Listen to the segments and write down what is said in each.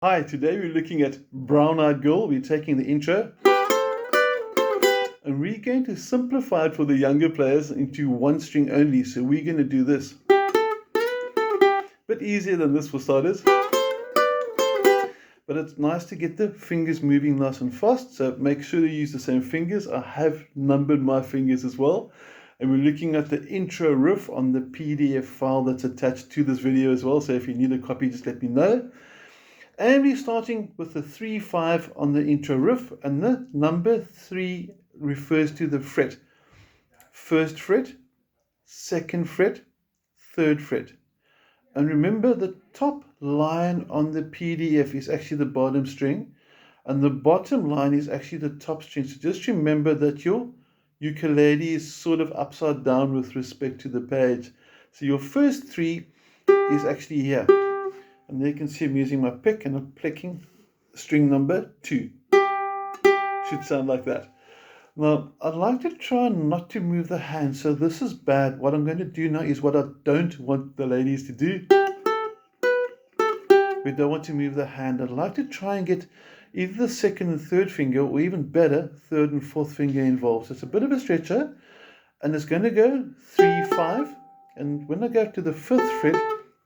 Hi, today we're looking at Brown Eyed Girl. We're taking the intro and we're going to simplify it for the younger players into one string only. So we're going to do this. Bit easier than this for starters, but it's nice to get the fingers moving nice and fast. So make sure you use the same fingers. I have numbered my fingers as well. And we're looking at the intro riff on the PDF file that's attached to this video as well. So if you need a copy, just let me know. And we're starting with the 3-5 on the intro riff, and the number 3 refers to the fret. First fret, second fret, third fret. And remember, the top line on the PDF is actually the bottom string, and the bottom line is actually the top string. So just remember that your ukulele is sort of upside down with respect to the page. So your first 3 is actually here. And there you can see I'm using my pick and I'm picking string number 2. Should sound like that. Now, I'd like to try not to move the hand. So this is bad. What I'm going to do now is what I don't want the ladies to do. We don't want to move the hand. I'd like to try and get either the second and third finger, or even better, third and fourth finger involved. So it's a bit of a stretcher. And it's going to go 3-5. And when I go to the 5th fret,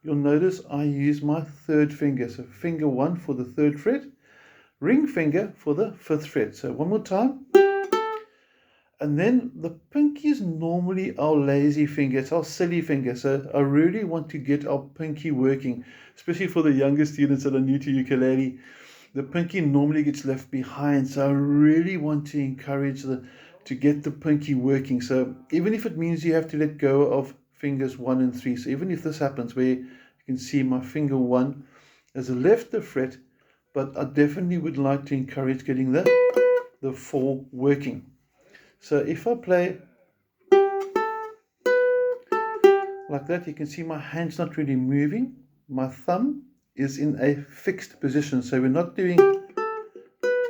you'll notice I use my third finger. So finger 1 for the 3rd fret, ring finger for the 5th fret. So one more time. And then the pinky is normally our lazy finger. It's our silly finger. So I really want to get our pinky working, especially for the younger students that are new to ukulele. The pinky normally gets left behind. So I really want to encourage to get the pinky working. So even if it means you have to let go of fingers 1 and 3. So even if this happens where you can see my finger 1 has left the fret, but I definitely would like to encourage getting the 4 working. So if I play like that, you can see my hand's not really moving. My thumb is in a fixed position. So we're not doing,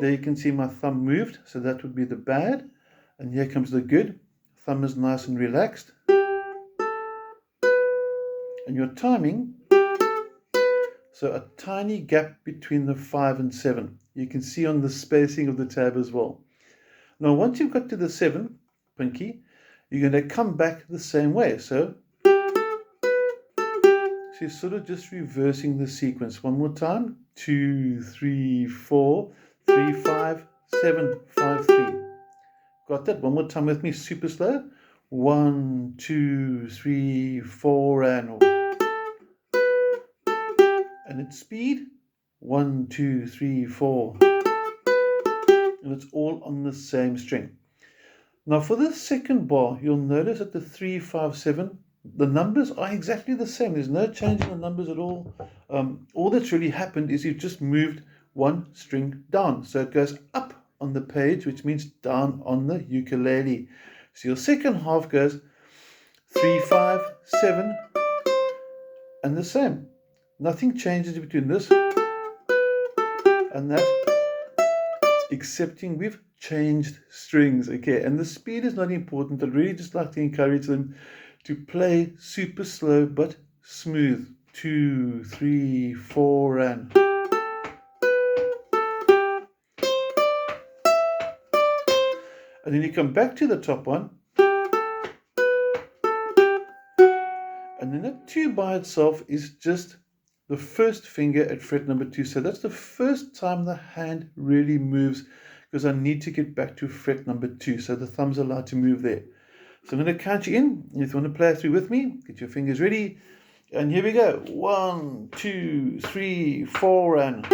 there you can see my thumb moved. So that would be the bad. And here comes the good. Thumb is nice and relaxed. And your timing, so a tiny gap between the 5 and 7. You can see on the spacing of the tab as well. Now once you've got to the 7 pinky, you're going to come back the same way. So you're sort of just reversing the sequence. One more time. 2, 3, 4, 3, 5, 7, 5, 3. Got that? One more time with me, super slow. 1, 2, 3, 4, and it's speed. 1, 2, 3, 4. And it's all on the same string. Now for the second bar, you'll notice that the 3, 5, 7, the numbers are exactly the same. There's no change in the numbers at all. All that's really happened is you've just moved one string down. So it goes up on the page, which means down on the ukulele. So your second half goes 3, 5, 7, and the same. Nothing changes between this and that, excepting we've changed strings. Okay, and the speed is not important. I'd really just like to encourage them to play super slow but smooth. 2, 3, 4, and then you come back to the top one, and then that 2 by itself is just the first finger at fret number 2. So that's the first time the hand really moves, because I need to get back to fret number 2. So the thumb's allowed to move there. So I'm going to count you in. If you want to play through with me, get your fingers ready. And here we go. 1, 2, 3, 4, and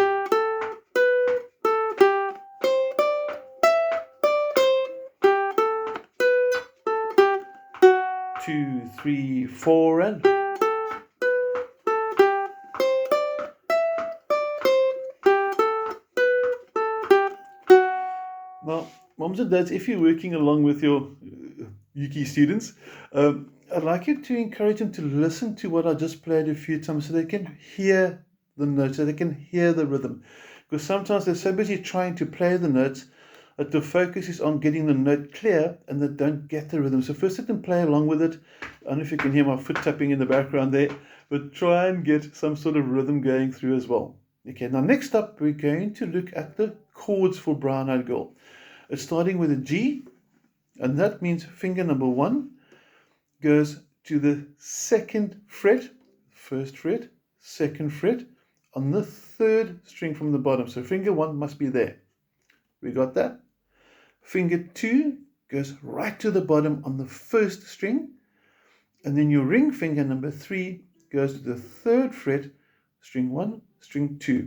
2, 3, 4, and now, moms and dads, if you're working along with your Uki students, I'd like you to encourage them to listen to what I just played a few times so they can hear the notes, so they can hear the rhythm. Because sometimes they're so busy trying to play the notes that the focus is on getting the note clear and they don't get the rhythm. So first let them play along with it. I don't know if you can hear my foot tapping in the background there, but try and get some sort of rhythm going through as well. Okay, now next up, we're going to look at the chords for Brown Eyed Girl. It's starting with a G, and that means finger number 1 goes to the 2nd fret, 1st fret, 2nd fret, on the 3rd string from the bottom. So finger 1 must be there. We got that? Finger 2 goes right to the bottom on the 1st string, and then your ring finger number 3 goes to the 3rd fret, string 1, string 2.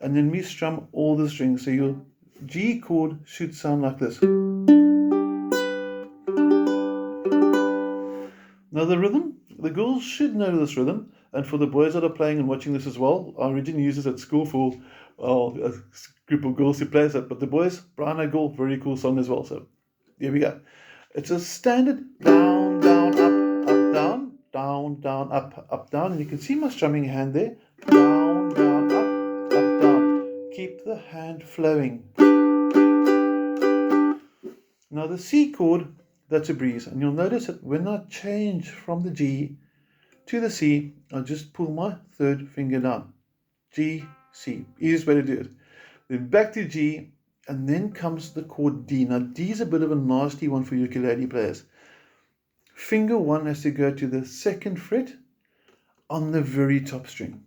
And then we strum all the strings. So your G chord should sound like this. Now the rhythm, the girls should know this rhythm, and for the boys that are playing and watching this as well, I originally used this at school for a group of girls who plays it, but the boys, Brown Eyed Girl, very cool song as well. So here we go. It's a standard down, down, up, up, down, down, down, up, down, and you can see my strumming hand there. Down, down, up, down. Keep the hand flowing. Now the C chord, that's a breeze, and you'll notice that when I change from the G to the C, I'll just pull my 3rd finger down. G, C, easiest way to do it. Then back to G, and then comes the chord D. Now D is a bit of a nasty one for ukulele players. Finger 1 has to go to the 2nd fret on the very top string.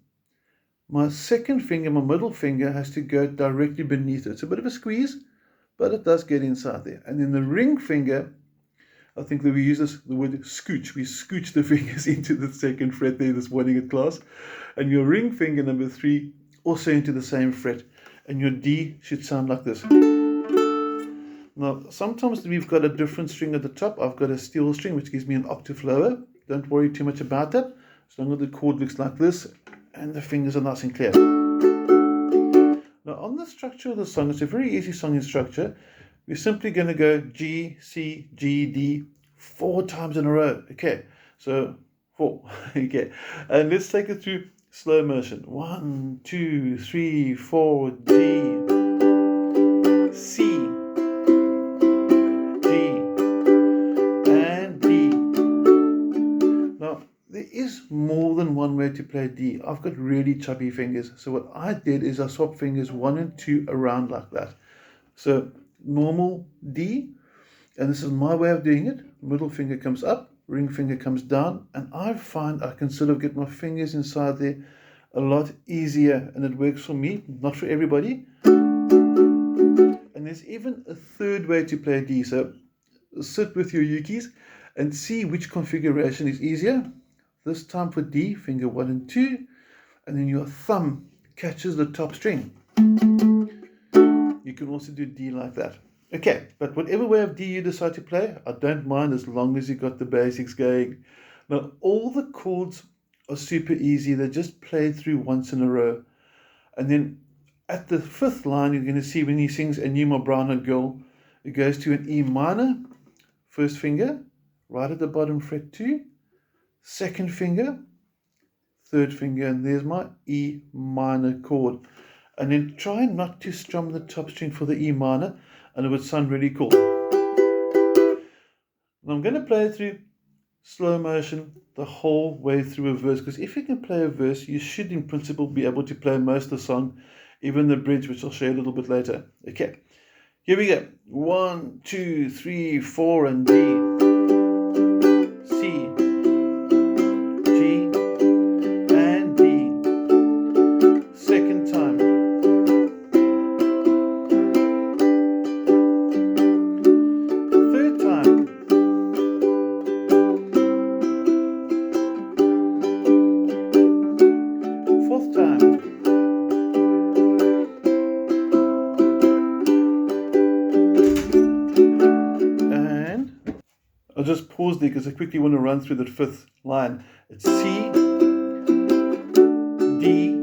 My 2nd finger, my middle finger, has to go directly beneath it. It's a bit of a squeeze, but it does get inside there. And then the ring finger, I think that we use the word scooch. We scooch the fingers into the 2nd fret there this morning at class. And your ring finger number 3 also into the same fret. And your D should sound like this. Now, sometimes we've got a different string at the top. I've got a steel string, which gives me an octave lower. Don't worry too much about that. As long as the chord looks like this, and the fingers are nice and clear. Now, on the structure of the song, it's a very easy song in structure. We're simply going to go G, C, G, D 4 times in a row. Okay, so 4. Okay, and let's take it through slow motion. 1, 2, 3, 4, G, C, G, and D. Now, there is more than one way to play D. I've got really chubby fingers, so what I did is I swapped fingers 1 and 2 around like that. So normal D, and this is my way of doing it. Middle finger comes up, ring finger comes down, and I find I can sort of get my fingers inside there a lot easier, and it works for me, not for everybody. And there's even a 3rd way to play D. So sit with your ukis and see which configuration is easier. This time for D, finger 1 and 2, and then your thumb catches the top string. You can also do D like that. Okay, but whatever way of D you decide to play, I don't mind as long as you got the basics going. Now, all the chords are super easy. They're just played through once in a row. And then at the 5th line, you're going to see when he sings "And You, My Brown Eyed Girl," it goes to an E minor, 1st finger, right at the bottom fret 2, 2nd finger, 3rd finger, and there's my E minor chord. And then try not to strum the top string for the E minor, and it would sound really cool. And I'm going to play it through slow motion the whole way through a verse, because if you can play a verse, you should in principle be able to play most of the song, even the bridge, which I'll show you a little bit later. Okay, here we go. 1, 2, 3, 4, and D, C, G, and D. 2nd time. 3rd time. 4th time. And I'll just pause there because I quickly want to run through the 5th line. It's C, D,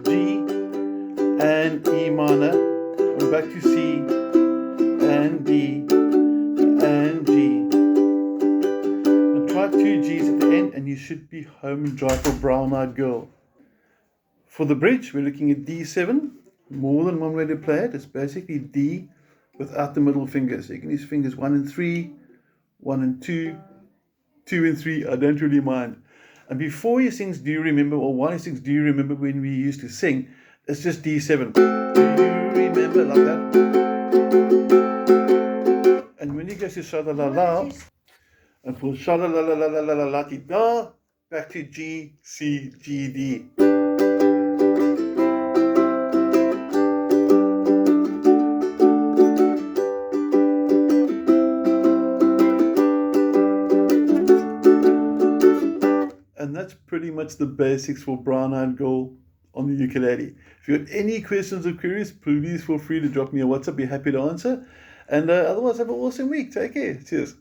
G, and E minor. We're back to C, and D, and G. And try 2 G's at the end, and you should be home and dry for Brown Eyed Girl. For the bridge, we're looking at D7. More than one way to play it. It's basically D without the middle finger. So you can use fingers 1 and 3, 1 and 2, 2 and 3. I don't really mind. And before he sings "Do You Remember," or while he sings "Do You Remember When We Used to Sing," It's just D7. Do you remember like that? And when you go to sha la la la, and for sha la la la la la la la la da, back to G, C, G, D. And that's pretty much the basics for Brown Eyed Girl on the ukulele. If you have any questions or queries, please feel free to drop me a WhatsApp. Be happy to answer. And otherwise, have an awesome week. Take care. Cheers.